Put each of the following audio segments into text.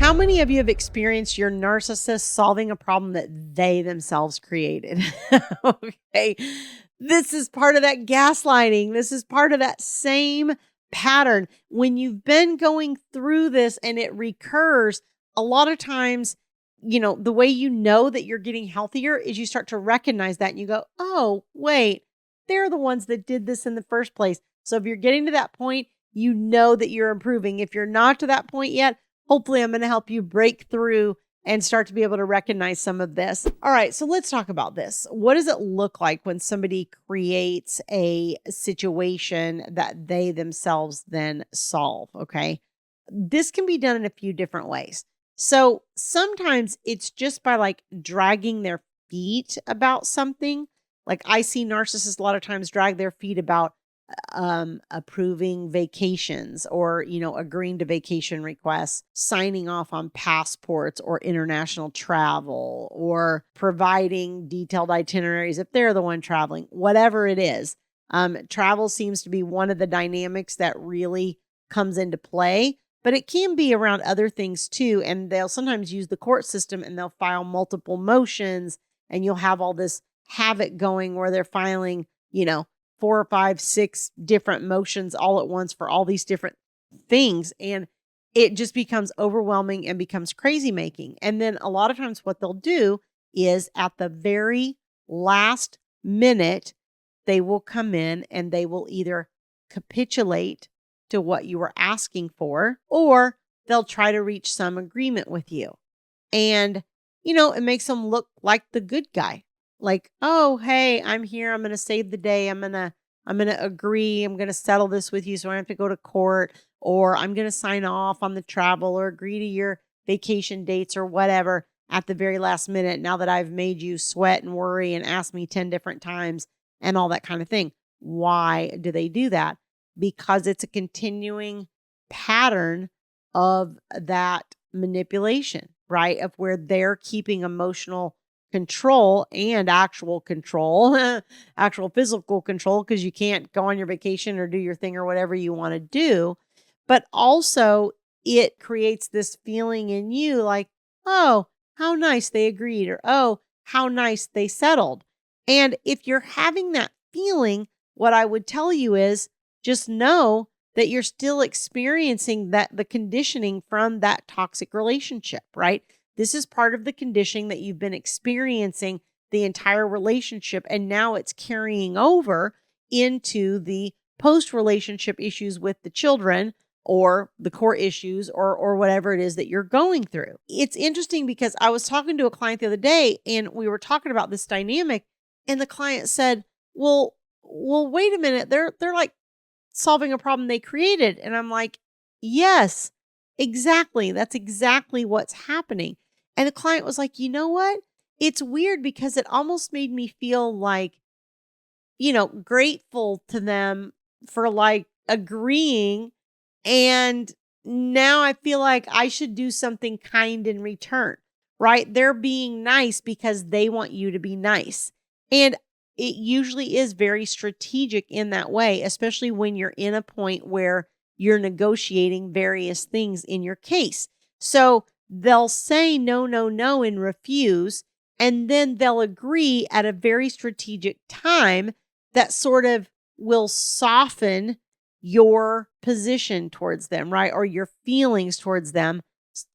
How many of you have experienced your narcissist solving a problem that they themselves created? Okay. This is part of that gaslighting. This is part of that same pattern. When you've been going through this and it recurs, a lot of times, the way you know that you're getting healthier is you start to recognize that and you go, oh, wait, they're the ones that did this in the first place. So if you're getting to that point, you know that you're improving. If you're not to that point yet, hopefully I'm going to help you break through and start to be able to recognize some of this. All right, so let's talk about this. What does it look like when somebody creates a situation that they themselves then solve? Okay. This can be done in a few different ways. So sometimes it's just by like dragging their feet about something. Like I see narcissists a lot of times drag their feet about approving vacations or, agreeing to vacation requests, signing off on passports or international travel, or providing detailed itineraries if they're the one traveling, whatever it is. Travel seems to be one of the dynamics that really comes into play, but it can be around other things too. And they'll sometimes use the court system and they'll file multiple motions, and you'll have all this havoc going where they're filing, 4 or 5, 6 different motions all at once for all these different things. And it just becomes overwhelming and becomes crazy making. And then a lot of times what they'll do is at the very last minute, they will come in and they will either capitulate to what you were asking for, or they'll try to reach some agreement with you. And, it makes them look like the good guy. Like, oh, hey, I'm here. I'm going to save the day. I'm going to agree. I'm going to settle this with you so I don't have to go to court, or I'm going to sign off on the travel or agree to your vacation dates or whatever at the very last minute. Now that I've made you sweat and worry and ask me 10 different times and all that kind of thing. Why do they do that? Because it's a continuing pattern of that manipulation, right? Of where they're keeping emotional control and actual control, actual physical control, because you can't go on your vacation or do your thing or whatever you want to do. But also it creates this feeling in you like, oh, how nice they agreed, or oh, how nice they settled. And if you're having that feeling, what I would tell you is just know that you're still experiencing the conditioning from that toxic relationship, right? This is part of the conditioning that you've been experiencing the entire relationship, and now it's carrying over into the post-relationship issues with the children or the core issues or whatever it is that you're going through. It's interesting because I was talking to a client the other day and we were talking about this dynamic, and the client said, well, wait a minute. They're like solving a problem they created. And I'm like, yes, exactly. That's exactly what's happening. And the client was like, you know what? It's weird because it almost made me feel like, grateful to them for like agreeing. And now I feel like I should do something kind in return, right? They're being nice because they want you to be nice. And it usually is very strategic in that way, especially when you're in a point where you're negotiating various things in your case. So they'll say no, no, no, and refuse. And then they'll agree at a very strategic time that sort of will soften your position towards them, right? Or your feelings towards them,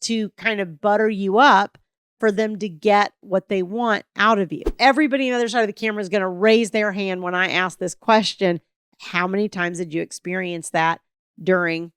to kind of butter you up for them to get what they want out of you. Everybody on the other side of the camera is going to raise their hand when I ask this question. How many times did you experience that during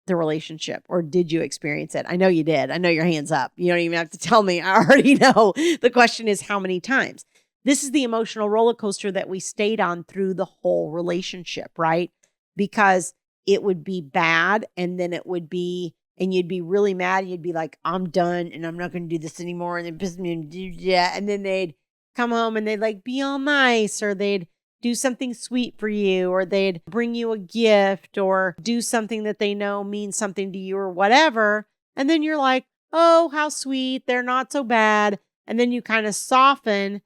the relationship, or did you experience it? I know you did. I know your hand's up. You don't even have to tell me. I already know. The question is how many times. This is the emotional roller coaster that we stayed on through the whole relationship, right? Because it would be bad, and then it would be, and you'd be really mad. You'd be like, I'm done and I'm not going to do this anymore. And then they'd come home and they'd like be all nice, or they'd do something sweet for you, or they'd bring you a gift, or do something that they know means something to you or whatever. And then you're like, oh, how sweet. They're not so bad. And then you kind of soften.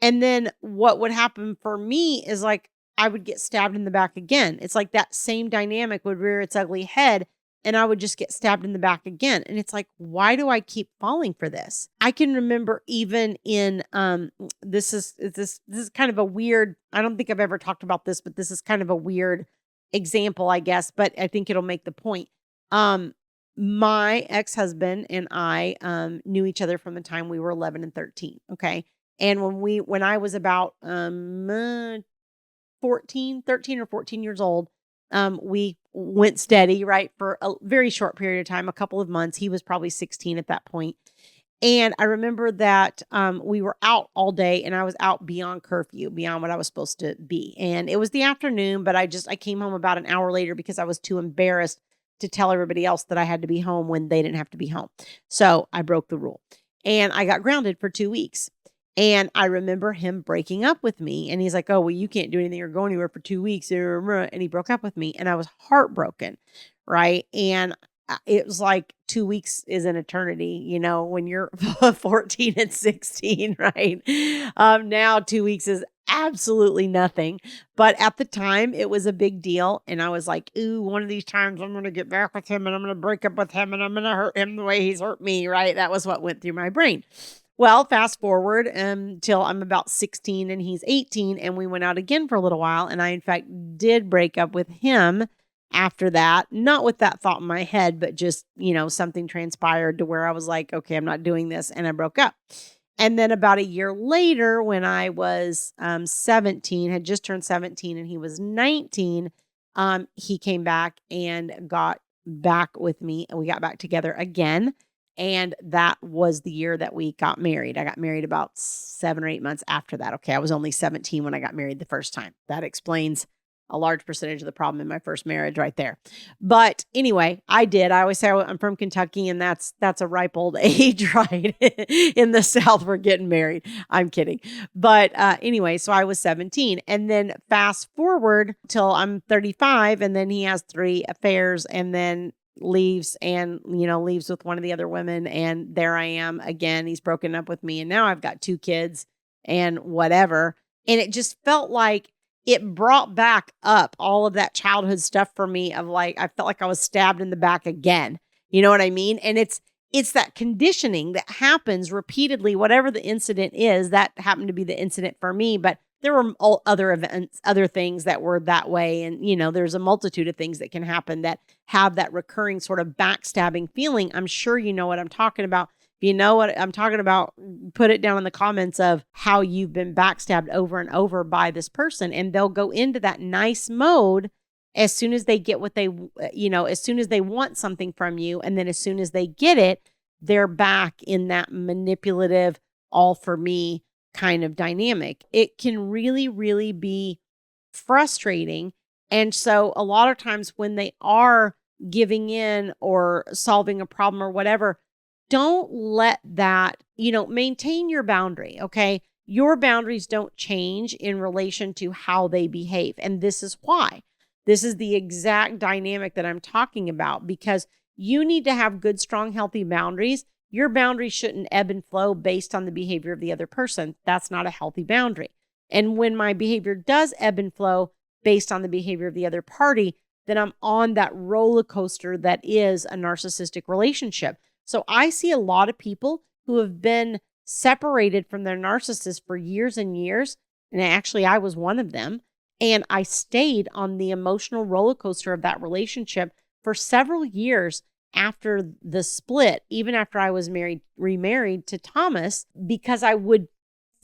And then what would happen for me is like, I would get stabbed in the back again. It's like that same dynamic would rear its ugly head and I would just get stabbed in the back again. And it's like, why do I keep falling for this? I can remember even in this is kind of a weird, I don't think I've ever talked about this, but this is kind of a weird example, I guess, but I think it'll make the point. My ex-husband and I knew each other from the time we were 11 and 13. Okay. And when I was about 13 or 14 years old, we went steady, right, for a very short period of time, a couple of months. He was probably 16 at that point. And I remember that we were out all day, and I was out beyond curfew, beyond what I was supposed to be. And it was the afternoon, but I came home about an hour later because I was too embarrassed to tell everybody else that I had to be home when they didn't have to be home. So I broke the rule, and I got grounded for 2 weeks. And I remember him breaking up with me, and he's like, "Oh, well, you can't do anything or go anywhere for 2 weeks." And he broke up with me, and I was heartbroken. Right. And it was like 2 weeks is an eternity, when you're 14 and 16, right? Now 2 weeks is absolutely nothing. But at the time, it was a big deal. And I was like, ooh, one of these times I'm going to get back with him, and I'm going to break up with him, and I'm going to hurt him the way he's hurt me, right? That was what went through my brain. Well, fast forward till I'm about 16 and he's 18, and we went out again for a little while. And I, in fact, did break up with him after that, not with that thought in my head, but just, something transpired to where I was like, okay, I'm not doing this. And I broke up. And then about a year later, when I was 17, had just turned 17, and he was 19, he came back and got back with me, and we got back together again. And that was the year that we got married. I got married about 7 or 8 months after that. Okay, I was only 17 when I got married the first time. That explains a large percentage of the problem in my first marriage right there. But anyway, I always say I'm from Kentucky, and that's a ripe old age, right? In the South, we're getting married. I'm kidding. But anyway, so I was 17, and then fast forward till I'm 35, and then he has 3 affairs, and then leaves with one of the other women. And there I am again. He's broken up with me, and now I've got 2 kids and whatever. And it just felt like it brought back up all of that childhood stuff for me of like, I felt like I was stabbed in the back again. You know what I mean? And it's that conditioning that happens repeatedly, whatever the incident is. That happened to be the incident for me, but there were all other events, other things that were that way. And, there's a multitude of things that can happen that have that recurring sort of backstabbing feeling. I'm sure you know what I'm talking about. If you know what I'm talking about, put it down in the comments of how you've been backstabbed over and over by this person. And they'll go into that nice mode as soon as they get what they, as soon as they want something from you. And then as soon as they get it, they're back in that manipulative, all for me kind of dynamic. It can really, really be frustrating. And so a lot of times when they are giving in or solving a problem or whatever, don't let that, maintain your boundary. Okay. Your boundaries don't change in relation to how they behave. And this is why. This is the exact dynamic that I'm talking about, because you need to have good, strong, healthy boundaries. Your boundaries shouldn't ebb and flow based on the behavior of the other person. That's not a healthy boundary. And when my behavior does ebb and flow based on the behavior of the other party, then I'm on that roller coaster that is a narcissistic relationship. So I see a lot of people who have been separated from their narcissist for years and years. And actually, I was one of them. And I stayed on the emotional roller coaster of that relationship for several years after the split, even after I was remarried to Thomas, because I would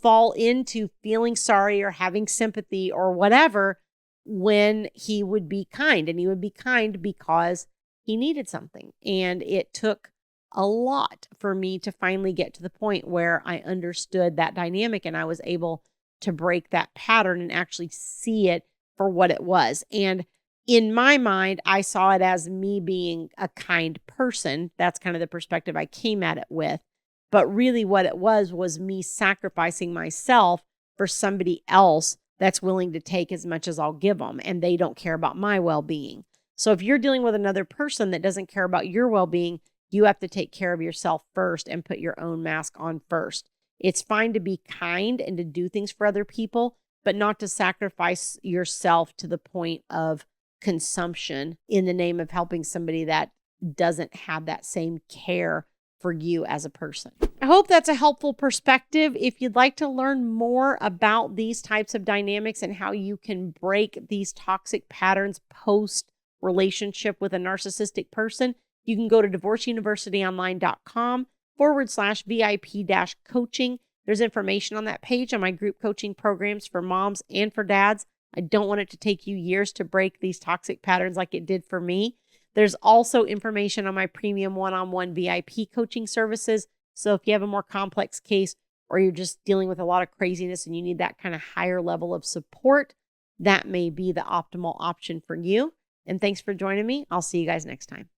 fall into feeling sorry or having sympathy or whatever when he would be kind. And he would be kind because he needed something. And it took a lot for me to finally get to the point where I understood that dynamic, and I was able to break that pattern and actually see it for what it was. And in my mind, I saw it as me being a kind person. That's kind of the perspective I came at it with. But really what it was me sacrificing myself for somebody else that's willing to take as much as I'll give them, and they don't care about my well-being. So if you're dealing with another person that doesn't care about your well-being, you have to take care of yourself first and put your own mask on first. It's fine to be kind and to do things for other people, but not to sacrifice yourself to the point of consumption in the name of helping somebody that doesn't have that same care for you as a person. I hope that's a helpful perspective. If you'd like to learn more about these types of dynamics and how you can break these toxic patterns post relationship with a narcissistic person, you can go to divorceuniversityonline.com/VIP-coaching. There's information on that page on my group coaching programs for moms and for dads. I don't want it to take you years to break these toxic patterns like it did for me. There's also information on my premium one-on-one VIP coaching services. So if you have a more complex case or you're just dealing with a lot of craziness and you need that kind of higher level of support, that may be the optimal option for you. And thanks for joining me. I'll see you guys next time.